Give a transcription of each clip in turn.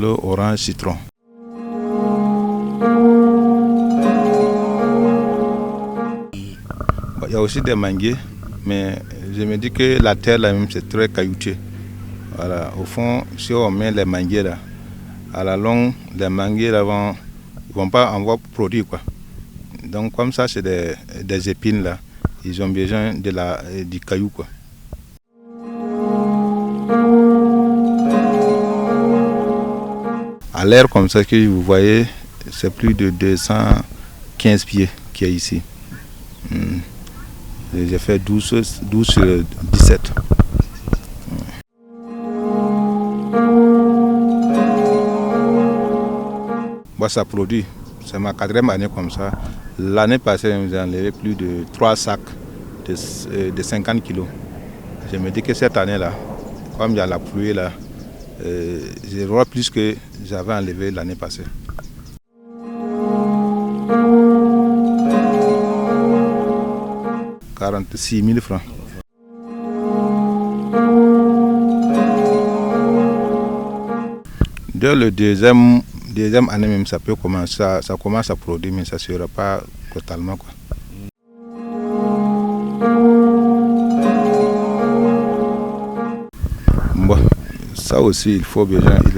pomelo, orange, citron. Il y a aussi des manguiers, mais je me dis que la terre là même c'est très caillouteux. Voilà, au fond, si on met les manguiers là, à la longue, les manguiers là vont pas en produire quoi. Donc comme ça c'est des épines là, ils ont besoin du caillou quoi. À l'air comme ça que vous voyez, c'est plus de 215 pieds qu'il y a ici. J'ai fait 12 sur 17. Bon, ça produit. C'est ma 4e année comme ça. L'année passée, j'ai enlevé plus de 3 sacs de 50 kilos. Je me dis que cette année-là, comme il y a la pluie là, j'ai vois plus que j'avais enlevé l'année passée. « 46 000 francs. Dès le deuxième année même, ça peut commencer, ça commence à produire, mais ça ne sera pas totalement quoi. Bon, ça aussi, il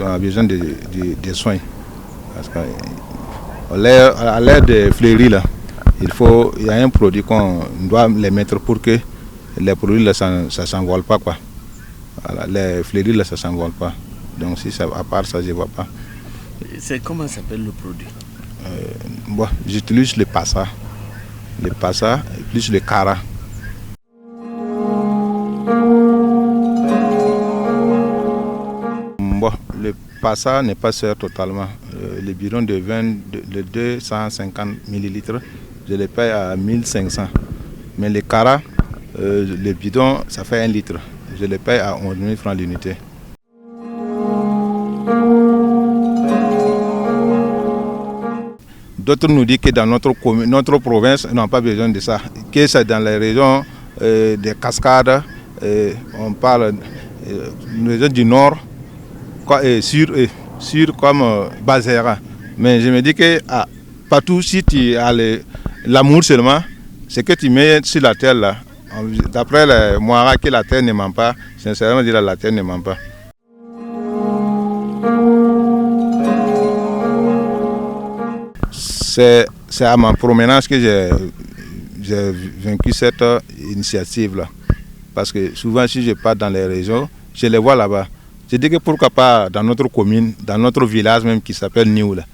a besoin de soins. Parce qu'à l'air des fleuris là, il y a un produit qu'on doit les mettre pour que les produits là, ça ne s'envole pas quoi. Voilà, les fleuris là, ça ne s'envole pas. Donc si ça, à part ça, je ne vois pas. Comment s'appelle le produit? Bon, j'utilise le passa plus le cara. Bon, le passa n'est pas sûr totalement. Le bidon de 250 ml, je le paye à 1500. Mais le cara, le bidon, ça fait 1 litre. Je le paye à 11 000 francs l'unité. D'autres nous disent que dans notre province, on n'a pas besoin de ça. Que c'est dans les régions des cascades, on parle des régions du nord, sur comme Bazera. Mais je me dis que partout, si tu as l'amour seulement, c'est que tu mets sur la terre là. D'après les Moara, que la terre ne ment pas, sincèrement dire la terre ne ment pas. C'est à ma promenade que j'ai vaincu cette initiative-là. Parce que souvent, si je pars dans les régions, je les vois là-bas. Je dis que pourquoi pas dans notre commune, dans notre village même qui s'appelle Nioula.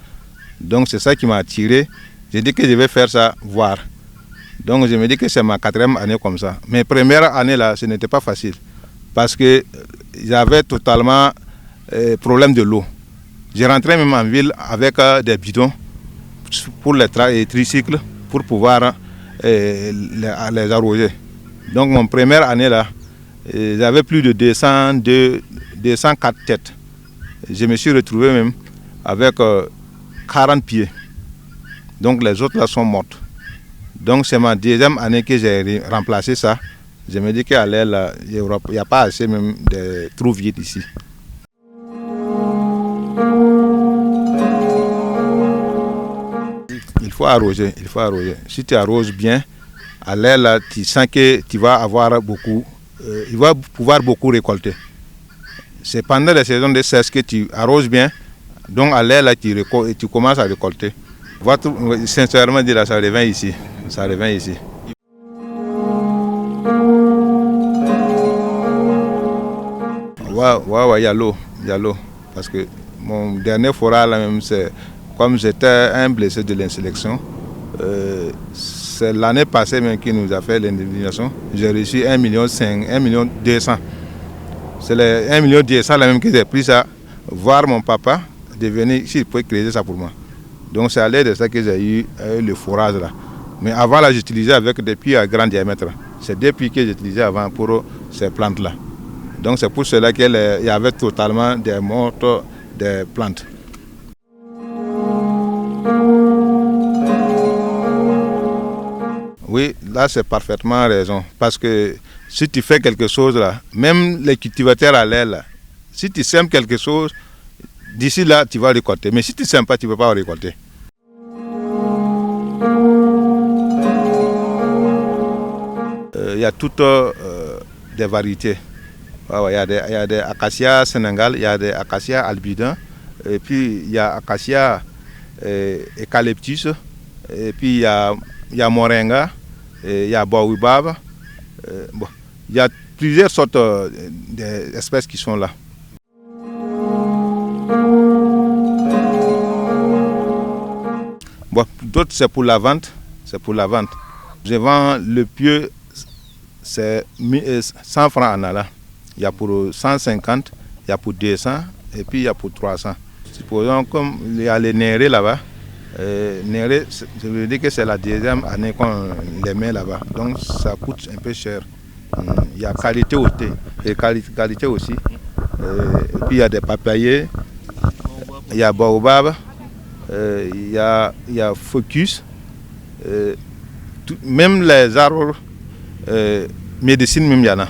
Donc c'est ça qui m'a attiré. Je dis que je vais faire ça, voir. Donc je me dis que c'est ma 4e année comme ça. Mes premières années là, ce n'était pas facile. Parce que j'avais totalement problème de l'eau. J'ai rentré même en ville avec des bidons pour les tricycles, pour pouvoir les arroser. Donc mon première année là, j'avais plus de 204 têtes. Je me suis retrouvé même avec 40 pieds. Donc les autres là sont mortes. Donc c'est ma 2e année que j'ai remplacé ça. Je me dis qu'à l'air là, il n'y a pas assez même de trous vides ici. Il faut arroser. Si tu arroses bien, à l'air là, tu sens que tu vas avoir beaucoup, il va pouvoir beaucoup récolter. C'est pendant la saison de sèche que tu arroses bien, donc à l'air là, tu commences à récolter. Sincèrement dire, ça revient ici. Ouais, il y a l'eau. Parce que mon dernier forage là même, c'est comme j'étais un blessé de l'insélection, c'est l'année passée même qui nous a fait l'indemnisation. J'ai reçu 1,2 million. C'est les 1,2 million là même que j'ai pris ça, voir mon papa devenir, s'il pouvait créer ça pour moi. Donc c'est à l'aide de ça que j'ai eu le forage là. Mais avant là, j'utilisais avec des puits à grand diamètre. C'est des puits que j'utilisais avant pour ces plantes là. Donc c'est pour cela qu'il y avait totalement des mortes des plantes. Oui, là c'est parfaitement raison. Parce que si tu fais quelque chose là, même les cultivateurs à l'air là, si tu sèmes quelque chose, d'ici là, tu vas récolter. Mais si tu ne sèmes pas, tu ne peux pas récolter. Il y a toutes des variétés. Il y a des acacias Sénégal, il y a des acacias albidins, et puis il y a acacia eucalyptus, et puis il y a moringa, et il y a baobab. Il y a plusieurs sortes d'espèces qui sont là. D'autres, c'est pour la vente. Je vends le pieu, c'est 100 francs en allant. Il y a pour 150, il y a pour 200 et puis il y a pour 300. Supposons comme il y a les nérés là-bas. Nérés, je veux dire que c'est la deuxième année qu'on les met là-bas. Donc ça coûte un peu cher. Il y a qualité aussi. Et puis il y a des papayers, il y a baobab, il y a focus. Même les arbres médecine, même il y en a.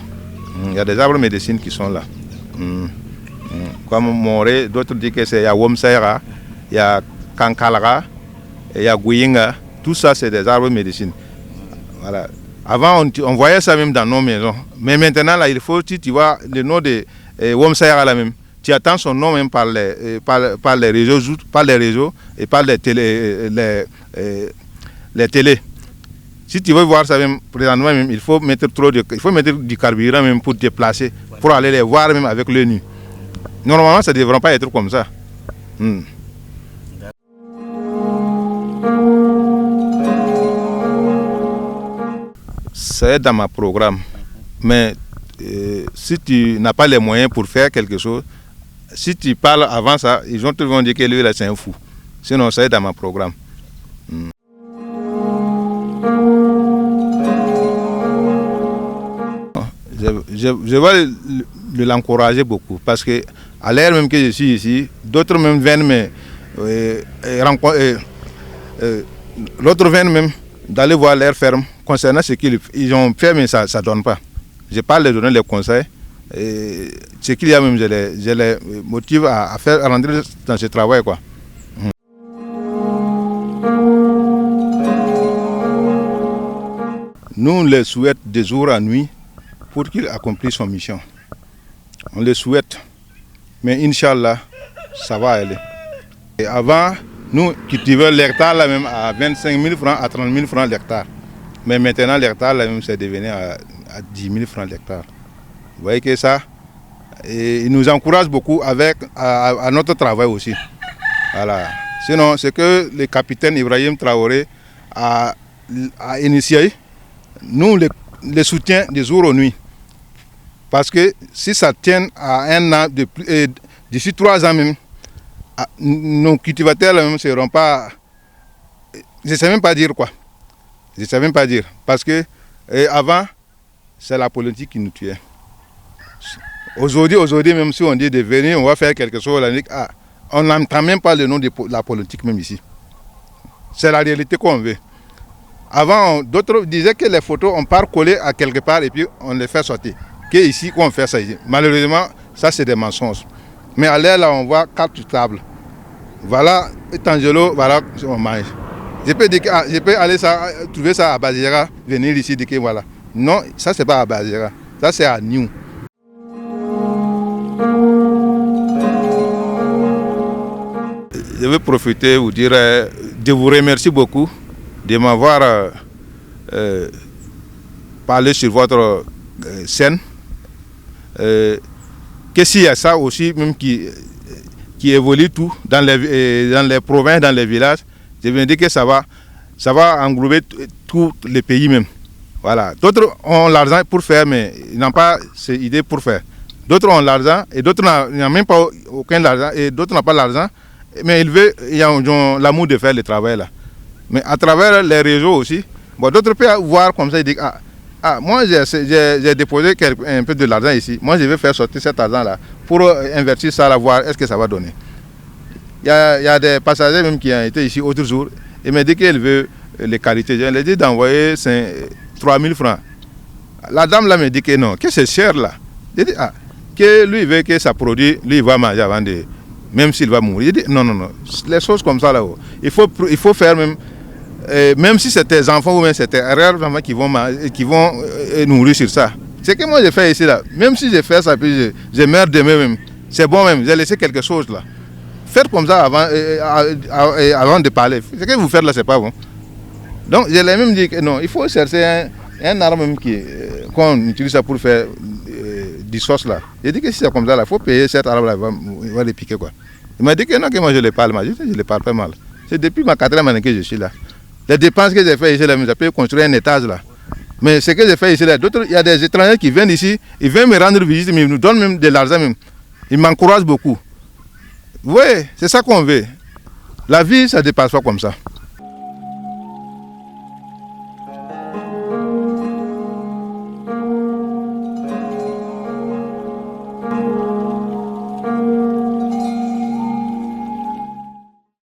Il y a des arbres médecine qui sont là. Comme Moré, d'autres disent que c'est Womsaira, il y a Kankalara, il y a Guyinga. Tout ça, c'est des arbres médecine. Voilà. Avant, on voyait ça même dans nos maisons. Mais maintenant, là, il faut, tu vois, le nom de Womsaira là même. Tu attends son nom même par les réseaux et par les télés. Si tu veux voir ça même, présentement même, il faut mettre du carburant même pour déplacer, pour aller les voir même avec le nu. Normalement, ça ne devrait pas être comme ça. C'est dans ma programme. Mais si tu n'as pas les moyens pour faire quelque chose, si tu parles avant ça, ils vont te dire que lui, là, c'est un fou. Sinon, c'est dans ma programme. Je vais l'encourager beaucoup parce que à l'heure même que je suis ici, d'autres même viennent l'autre viennent même d'aller voir leur ferme concernant ce qu'ils ont fait, mais ça ne donne pas. Je parle de donner les conseils. Et ce qu'il y a même, je les motive à rentrer dans ce travail, quoi. Nous, on les souhaite de jour à nuit pour qu'il accomplisse son mission. On les souhaite. Mais Inch'Allah, ça va aller. Et avant, nous cultivons l'hectare là même à 25 000 francs, à 30 000 francs l'hectare. Mais maintenant, l'hectare là même, c'est devenu à 10 000 francs l'hectare. Vous voyez que ça, et il nous encourage beaucoup à notre travail aussi. Voilà. Sinon, c'est que le capitaine Ibrahim Traoré a initié, nous les soutiens de jour aux nuits. Parce que si ça tient à un an, d'ici 3 ans même, nos cultivateurs là même ne seront pas... Je ne sais même pas dire quoi. Je ne sais même pas dire. Parce que avant, c'est la politique qui nous tuait. Aujourd'hui, même si on dit de venir, on va faire quelque chose, on n'entend même pas le nom de la politique même ici. C'est la réalité qu'on veut. Avant, d'autres disaient que les photos, on part coller à quelque part et puis on les fait sortir. Que ici, qu'on fait ça ici. Malheureusement, ça c'est des mensonges. Mais à l'air là, on voit 4 tables. Voilà, Tangelo, voilà, on mange. Je peux aller trouver ça à Bazira, venir ici, dire que voilà. Non, ça c'est pas à Bazira, ça c'est à New. Je veux profiter vous dire de vous remercier beaucoup de m'avoir parlé sur votre scène. Que s'il y a ça aussi même qui évolue tout dans les provinces, dans les villages, je veux dire que ça va englober tous les pays même. Voilà. D'autres ont l'argent pour faire, mais ils n'ont pas cette idée pour faire. D'autres ont l'argent et d'autres n'ont même pas aucun argent et d'autres n'ont pas l'argent. Mais ils ont l'amour de faire le travail là. Mais à travers les réseaux aussi, bon, d'autres peuvent voir comme ça et dire moi j'ai déposé un peu de l'argent ici. Moi je vais faire sortir cet argent là pour investir ça là, voir est-ce que ça va donner. Il y a des passagers même qui ont été ici l'autre jour et me dit qu'il veut les qualités. Je lui ai dit d'envoyer 3 000 francs. La dame là me dit que non, que c'est cher là. Je dis que lui il veut que ça produit, lui il va manger avant de même s'il va mourir. Il dit non, les choses comme ça là-haut, il faut faire même si c'est tes enfants ou même c'est tes enfants qui vont nourrir sur ça. C'est que moi j'ai fait ici là, même si j'ai fait ça, puis je meurs demain même, c'est bon même, j'ai laissé quelque chose là. Faites comme ça avant de parler. Ce que vous faites là, c'est pas bon. Donc je l'ai même dit que non, il faut chercher un arme qu'on utilise ça pour faire du sauce là. J'ai dit que si c'est comme ça là, il faut payer cette arme là, il va les piquer quoi. Il m'a dit que non, que moi je les parle mal. Je dis je les parle pas mal. C'est depuis ma 4e année que je suis là. Les dépenses que j'ai fait ici là, j'ai pu construire un étage là. Mais ce que j'ai fait ici là, il y a des étrangers qui viennent ici, ils viennent me rendre visite, mais ils nous donnent même de l'argent même. Ils m'encouragent beaucoup. Oui, c'est ça qu'on veut. La vie, ça ne dépasse pas comme ça.